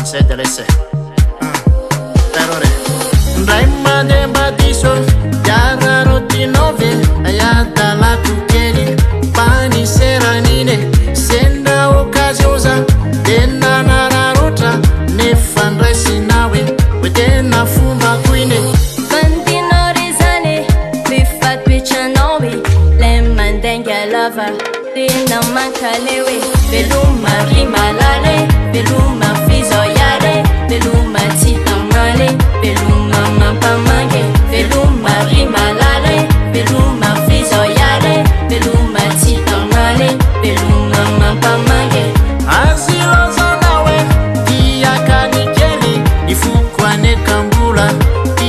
zay de lese tarore ndray mandemba diso diararotinove ayadalako kely paniseranine senda okasioza tena nararotra nefandraisinawe hoe tena fomba koine bandinorizane mifatoetranao le mandenga lava tena mankalewe veloma rimalale veloma fizoyare veloma titamale veloma mampamange veloma rimalale veloma fizoyare veloma titamale veloma mampamange azilozanawe iyakanikeli ifukwanekambula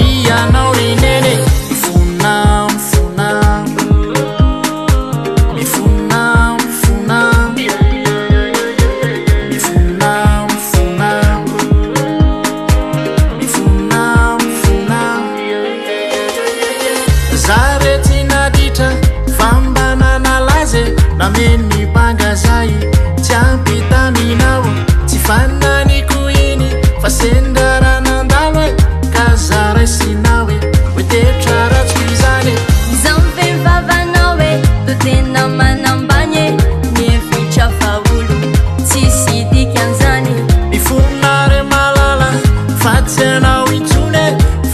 iyanao rinene ifuna mfuna mifuna mfuna mifuna mfuna mifuna mfuna zaretinaditra fambana nalaze nameni bangazay tiampitaminao tsy fananiko iny fa sendaranandaloe kazaraisinawe hoe tetra ratsy izany zamvevavanawe to tena manambanye mihevitra faolo tsisy dikan'izany mifonare malala fa tsy anao itsone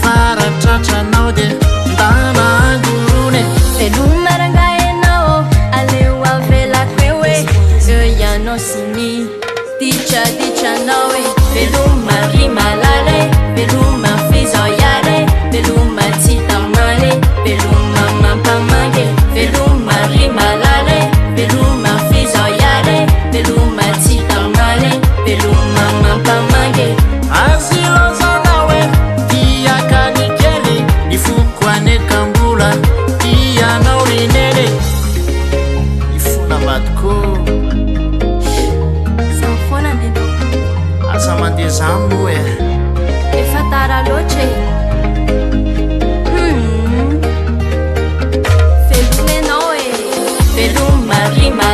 faratratranao de ndana angorone veloma rangaenao aleo avelako eoe ianao simi ditraditranao e veloma rimalale veloma fizoyare veloma titamale veloma mampamange veloma rimalale veloma fizoyare veloma titamale veloma mampamange azilozanawe iyakanikely ifukwanekambula iyanao rinene ifuna vadiko sanfona neno asa mandezamo e efa tara loatra e velomenao e veloma rima